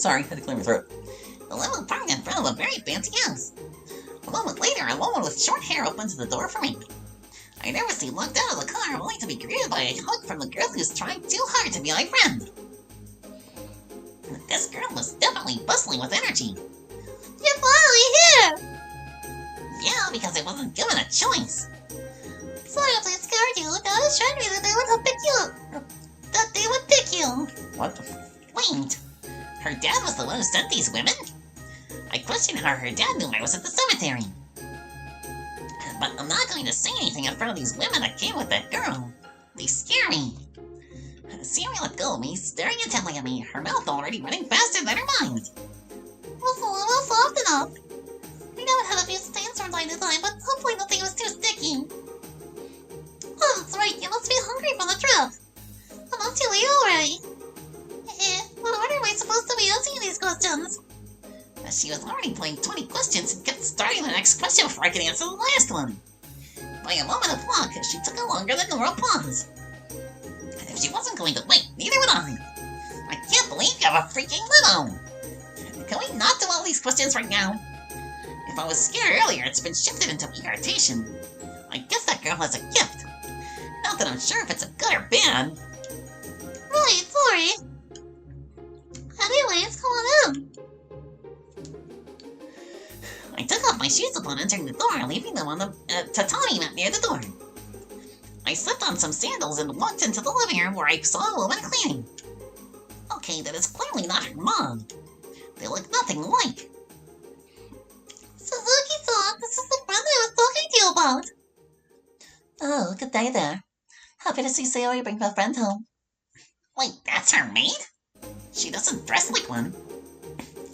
Sorry, had to clear my throat. The level parked in front of a very fancy house. A moment later, a woman with short hair opens the door for me. I nervously looked out of the car, only to be greeted by a hug from the girl who's trying too hard to be my friend. This girl was definitely bustling with energy. You're finally here! Yeah, because I wasn't given a choice. Sorry if I scared you. I was trying to be that they would pick you up. That they would pick you. What? Wait, her dad was the one who sent these women? I questioned how her dad knew I was at the cemetery. But I'm not going to say anything in front of these women that came with that girl. They scare me. Siri let go of me, staring intently at me, her mouth already running faster than her mind. Was a little soft enough. I know it had a few stains from time to time, but hopefully nothing was too sticky. Oh, that's right, you must be hungry from the trip. I'm not too late already. What order am I supposed to be answering these questions? She was already playing 20 questions and kept starting the next question before I could answer the last one. By a moment of luck, she took a longer than normal pause. If she wasn't going to wait, neither would I. I can't believe you have a freaking limo! Can we not do all these questions right now? If I was scared earlier, it's been shifted into irritation. I guess that girl has a gift. Not that I'm sure if it's a good or bad. Right, sorry. Anyways, come on in. I took off my shoes upon entering the door, leaving them on the tatami mat near the door. I slipped on some sandals and walked into the living room where I saw a woman cleaning. Okay, that is clearly not her mom. They look nothing alike. Suzuki-san, this is the friend I was talking to you about. Oh, good day there. Happy to see Sayori bring her friend home. Wait, that's her maid? She doesn't dress like one.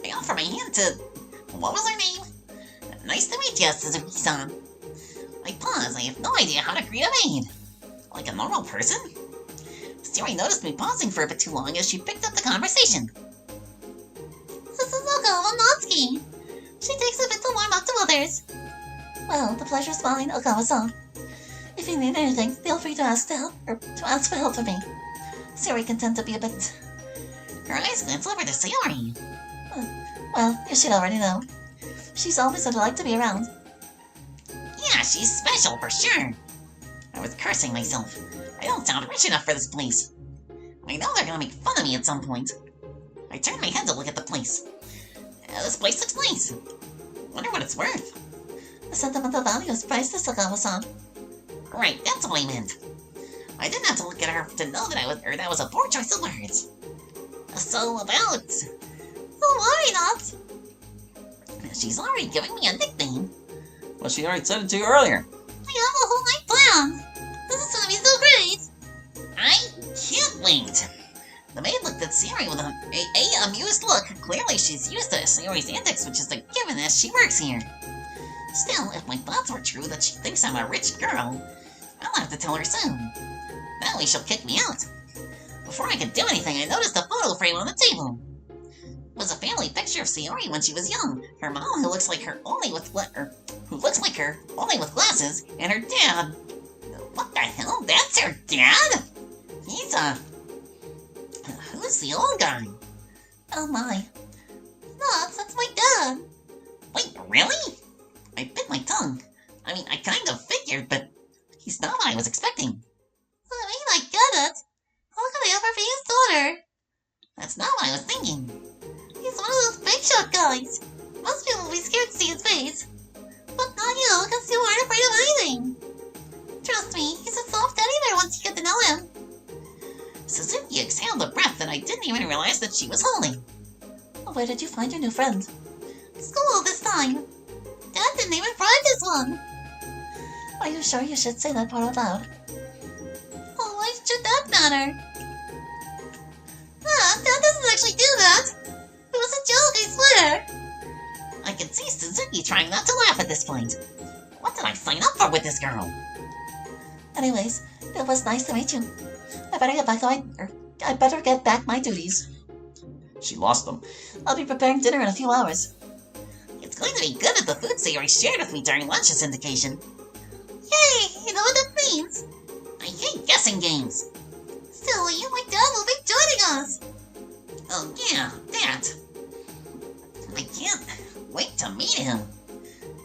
I offer my hand to... What was her name? Nice to meet you, Suzuki-san. I pause. I have no idea how to greet a maid. Like a normal person? Siri noticed me pausing for a bit too long as she picked up the conversation. This is Okawa Natsuki. She takes a bit to warm up to others. Well, the pleasure's mine, Okawa-san. If you need anything, feel free to ask for help from me. Sayori can tend to be a bit... Her eyes glance over to Sayori. Well, you should already know. She's always a delight to be around. Yeah, she's special for sure. I was cursing myself. I don't sound rich enough for this place. I know they're gonna make fun of me at some point. I turned my head to look at the place. This place looks nice. Wonder what it's worth. The sentimental value is priceless, Okawa-san. Right, that's what I meant. I didn't have to look at her to know that was a poor choice of words. So about... Don't worry, Nats. She's already giving me a nickname. Well, she already said it to you earlier. I have a whole night planned. This is gonna be so great. I can't wait. The maid looked at Sayori with a amused look. Clearly she's used to Sayori's antics, which is a given as she works here. Still, if my thoughts were true that she thinks I'm a rich girl, I'll have to tell her soon. That way she'll kick me out. Before I could do anything, I noticed a photo frame on the table. It was a family picture of Sayori when she was young. Her mom, who looks like her only with glasses, and her dad. What the hell? That's her dad? He's who's the old guy? Oh my. Nats, that's my dad. Wait, really? I bit my tongue. I mean, I kind of figured, but he's not what I was expecting. I mean, I get it. How could I ever be his daughter? That's not what I was thinking. He's one of those big shot guys. Most people will be scared to see his face. But not you, because you aren't afraid of anything. Trust me, he's a soft teddy bear once you get to know him. Suzuki exhaled a breath that I didn't even realize that she was holding. Where did you find your new friend? School this time. Dad didn't even prime this one. Are you sure you should say that part out loud? Oh, why should that matter? Dad doesn't actually do that. It was a joke, I swear. I could see Suzuki trying not to laugh at this point. What did I sign up for with this girl? Anyways, it was nice to meet you. I better get back my duties. She lost them. I'll be preparing dinner in a few hours. It's going to be good at the food Sayori shared with me during lunch's indication. Yay! You know what that means? I hate guessing games. Silly, my dad will be joining us. Oh yeah, that. I can't wait to meet him.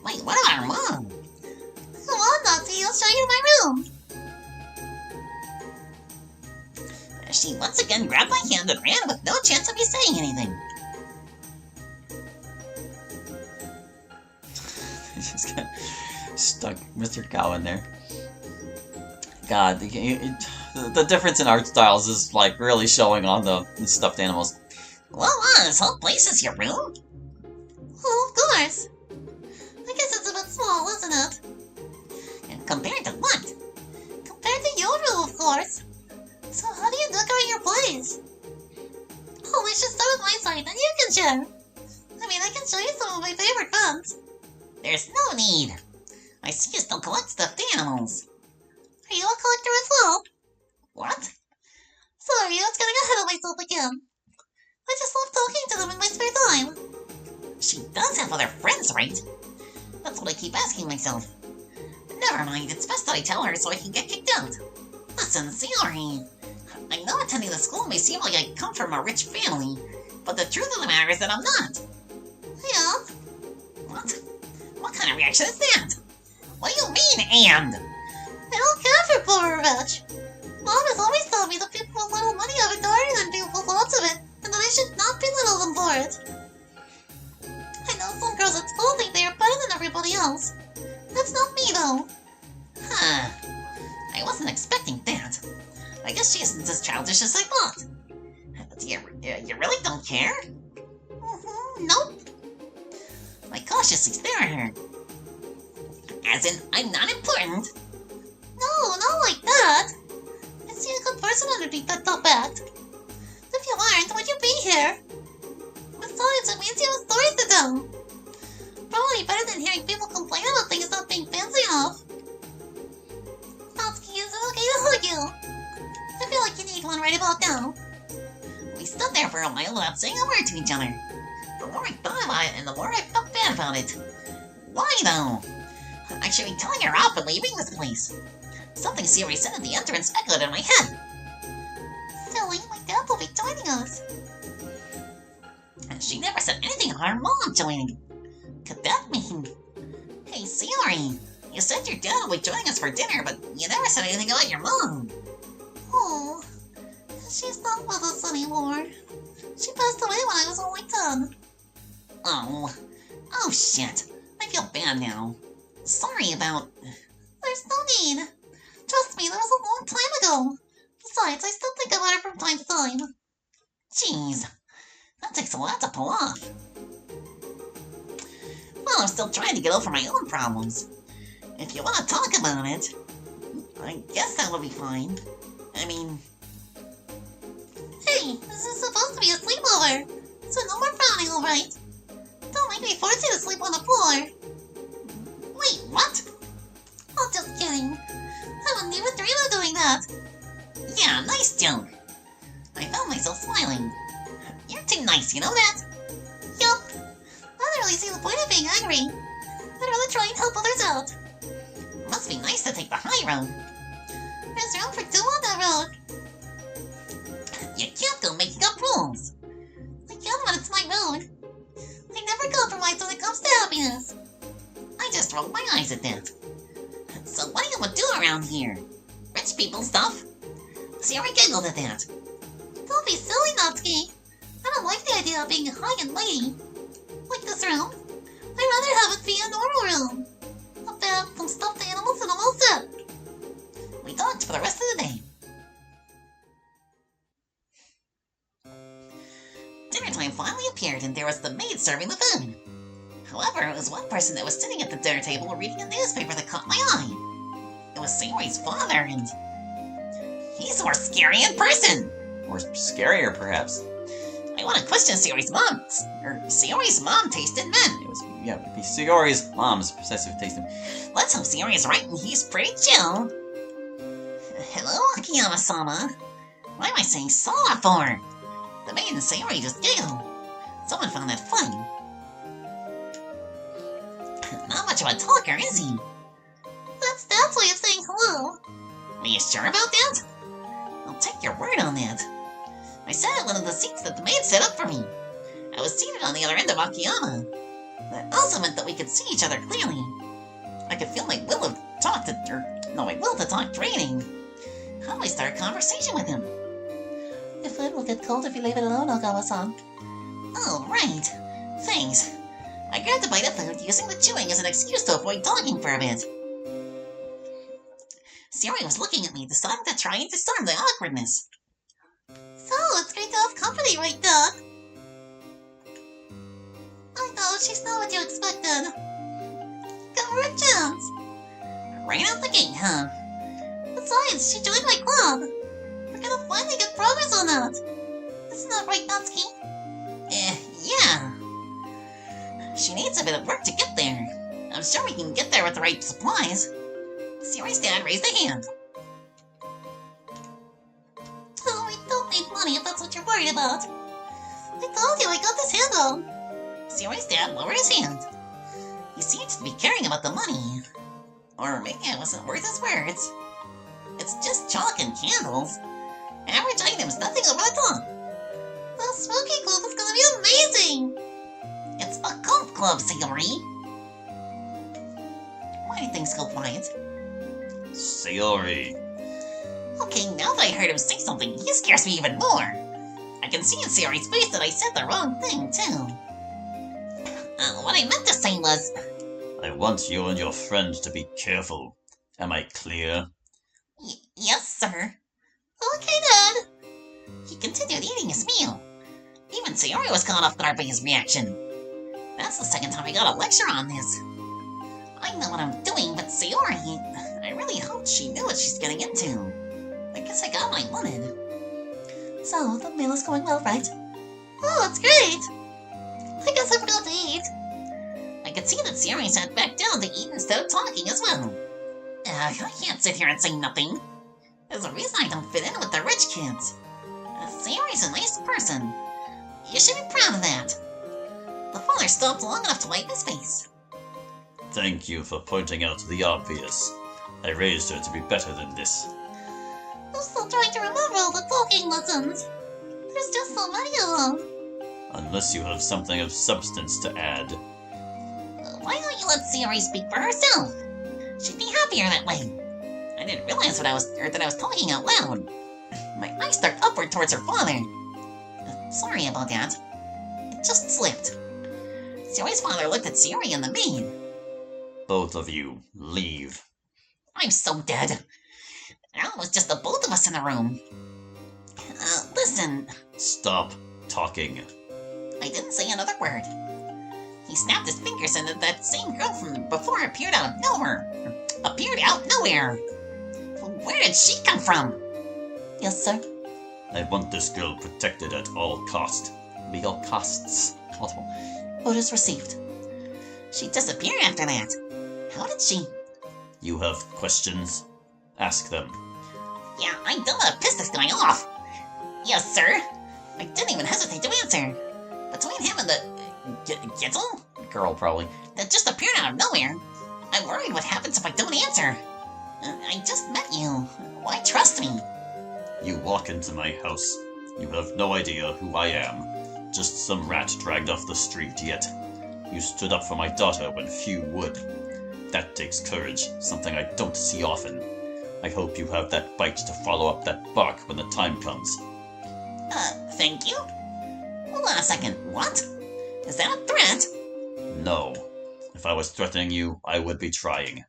Wait, what about our mom? Come on, Nazi, I'll show you my room. She once again grabbed my hand and ran with no chance of me saying anything. Just got stuck Mr. Cow in there. God, the difference in art styles is like really showing on the stuffed animals. Well, this whole place is your room? Oh, of course. I guess it's a bit small, isn't it? And compared to what? Compared to your room, of course. So how do you decorate your place? Oh, we should start with my side, then you can share. I mean, I can show you some of my favorite ones. There's no need. I see you still collect stuffed animals. Are you a collector as well? What? Sorry, I was getting ahead of myself again. I just love talking to them in my spare time. She does have other friends, right? That's what I keep asking myself. Never mind, it's best that I tell her so I can get kicked out. Listen, Sayori, I know attending the school may seem like I come from a rich family, but the truth of the matter is that I'm not. Yeah? What? What kind of reaction is that? What do you mean, and? I don't care for poor or rich. Mom has always told me that people with little money have it harder than people with lots of it, and that I should not belittle them for it. I know some girls at school think they are better than everybody else. That's not me, though. Huh. I wasn't expecting that. I guess she isn't as childish as I thought. You really don't care? Nope. I cautiously stare at her. As in, I'm not important. No, not like that. I see a good person underneath that top act. If you aren't, would you be here? Besides, it means you have stories to tell. Probably better than hearing people complain about things not being fancy enough. Natsuki, is it okay to hug you? I feel like you need one right about now. We stood there for a while without saying a word to each other. The more I thought about it, and the more I felt bad about it. Why, though? I should be telling her off and leaving this place. Something Sayori said at the entrance echoed in my head. Silly, my dad will be joining us. And she never said anything about her mom joining. Could that mean? Hey, Sayori, you said your dad will be joining us for dinner, but you never said anything about your mom. Oh, she's not with us anymore. She passed away when I was only 10. Oh shit. I feel bad now. Sorry about... There's no need. Trust me, that was a long time ago. Besides, I still think about her from time to time. Jeez. That takes a lot to pull off. Well, I'm still trying to get over my own problems. If you want to talk about it, I guess that would be fine. I mean... Hey, this is supposed to be a sleepover, so no more frowning, alright? Don't make me force you to sleep on the floor. Wait, what? Oh, just kidding. I wouldn't even dream of doing that. Yeah, nice joke. I found myself smiling. You're too nice, you know that? Yup. I don't really see the point of being angry. I'd rather try and help others out. Must be nice to take the high road. There's room for two on that road. You can't go making up rules. I can when it's my road. I never compromise when it comes to happiness. I just rolled my eyes at that. So what do you want to do around here? Rich people stuff? Sayori giggled at that. Don't be silly, Natsuki. I don't like the idea of being high and mighty. Like this room. I'd rather have it be a normal room. A bed, some stuffed animals, and I'm all set. We talked for the rest of the day. Dinner time finally appeared and there was the maid serving the food. However, it was one person that was sitting at the dinner table reading a newspaper that caught my eye. It was Sayori's father and... he's more scary in person! Or scarier, perhaps. I want to question Sayori's mom. Sayori's mom tasted men. It was, yeah, it'd be Sayori's mom's possessive taste. Let's hope Sayori is right and he's pretty chill. Hello, Akiyama-sama. Why am I saying Sora for? The maid and Sayori just giggled. Someone found that funny. Not much of a talker, is he? That's Dad's way of saying hello. Are you sure about that? I'll take your word on that. I sat at one of the seats that the maid set up for me. I was seated on the other end of Akiyama. That also meant that we could see each other clearly. I could feel my will to talk draining. How do I start a conversation with him? Your food will get cold if you leave it alone, Ogawa-san. Oh, right. Thanks. I grabbed a bite of food, using the chewing as an excuse to avoid talking for a bit. Sayori was looking at me, deciding to try and disarm the awkwardness. So, it's great to have company, right, Doc? I know, she's not what you expected. Congratulations! Right out the gate, huh? Besides, she joined my club. We're gonna finally get progress on that. Isn't that right, Natsuki? Yeah. She needs a bit of work to get there. I'm sure we can get there with the right supplies. Sayori's dad raised a hand. Oh, we don't need money if that's what you're worried about. I told you I got this handled. Sayori's dad lowered his hand. He seems to be caring about the money. Or maybe it wasn't worth his words. It's just chalk and candles. Average items, nothing over the top. The smoking club is gonna be amazing! It's a cult club, Sayori. Why do things go quiet? Sayori. Okay, now that I heard him say something, he scares me even more. I can see in Sayori's face that I said the wrong thing, too. What I meant to say was... I want you and your friend to be careful. Am I clear? Yes, sir. Okay, Dad. He continued eating his meal. Even Sayori was caught off guard by his reaction. That's the second time I got a lecture on this. I know what I'm doing, but Sayori... I really hoped she knew what she's getting into. I guess I got what I wanted. So, the meal is going well, right? Oh, it's great. I guess I forgot to eat. I could see that Sayori sat back down to eat instead of talking as well. I can't sit here and say nothing. There's a reason I don't fit in with the rich kids. Sayori's a nice person. You should be proud of that. The father stopped long enough to wipe his face. Thank you for pointing out the obvious. I raised her to be better than this. I'm still trying to remember all the talking lessons. There's just so many of them. Unless you have something of substance to add. Why don't you let Sayori speak for herself? She'd be happier that way. I didn't realize that I was talking out loud. My eyes stared upward towards her father. Sorry about that. It just slipped. Sayori's father looked at Sayori and the maid. Both of you, leave. I'm so dead. Now it was just the both of us in the room. Listen. Stop talking. I didn't say another word. He snapped his fingers and that same girl from before appeared out of nowhere. Where did she come from? Yes, sir. I want this girl protected at all cost. Legal costs. Orders received. She disappeared after that. How did she? You have questions? Ask them. Yeah, I don't want to piss this guy off. Yes, sir. I didn't even hesitate to answer. Between him and the Gitzel? Girl, probably. That just appeared out of nowhere. I'm worried what happens if I don't answer. I just met you. Why trust me? You walk into my house. You have no idea who I am. Just some rat dragged off the street, yet you stood up for my daughter when few would. That takes courage, something I don't see often. I hope you have that bite to follow up that bark when the time comes. Thank you? Hold on a second, what? Is that a threat? No. If I was threatening you, I would be trying.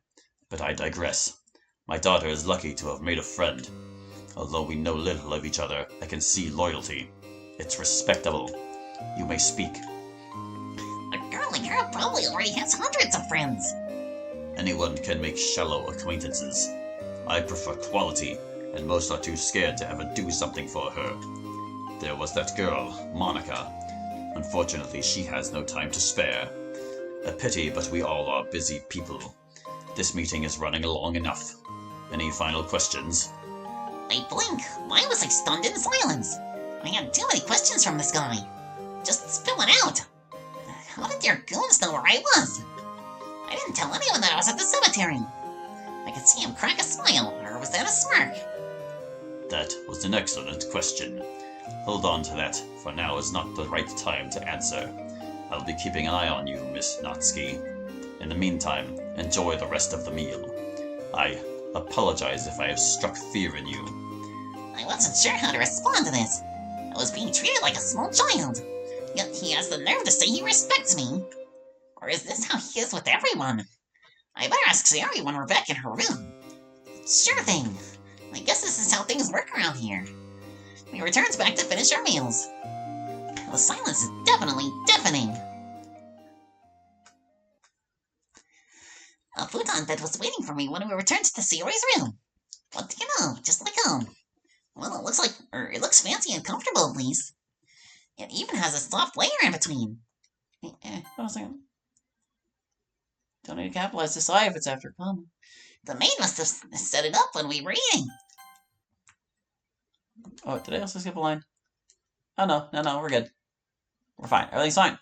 But I digress. My daughter is lucky to have made a friend. Although we know little of each other, I can see loyalty. It's respectable. You may speak. A girl like her probably already has hundreds of friends. Anyone can make shallow acquaintances. I prefer quality, and most are too scared to ever do something for her. There was that girl, Monica. Unfortunately, she has no time to spare. A pity, but we all are busy people. This meeting is running along enough. Any final questions? I blink. Why was I stunned in silence? I had too many questions from this guy. Just spill it out. How did your goons know where I was? I didn't tell anyone that I was at the cemetery. I could see him crack a smile, or was that a smirk? That was an excellent question. Hold on to that, for now is not the right time to answer. I'll be keeping an eye on you, Miss Natsuki. In the meantime, enjoy the rest of the meal. I apologize if I have struck fear in you. I wasn't sure how to respond to this. I was being treated like a small child. Yet he has the nerve to say he respects me. Or is this how he is with everyone? I better ask Sayori when we're back in her room. Sure thing. I guess this is how things work around here. We return back to finish our meals. The silence is definitely deafening. A futon bed was waiting for me when we returned to Sayori's room. What do you know? Just like home. Well, it looks fancy and comfortable at least. It even has a soft layer in between. Hold on a second. Don't need to capitalize this I if it's after a comma. The maid must have set it up when we were eating. Oh, did I also skip a line? Oh, no, we're good. We're fine. Everything's fine.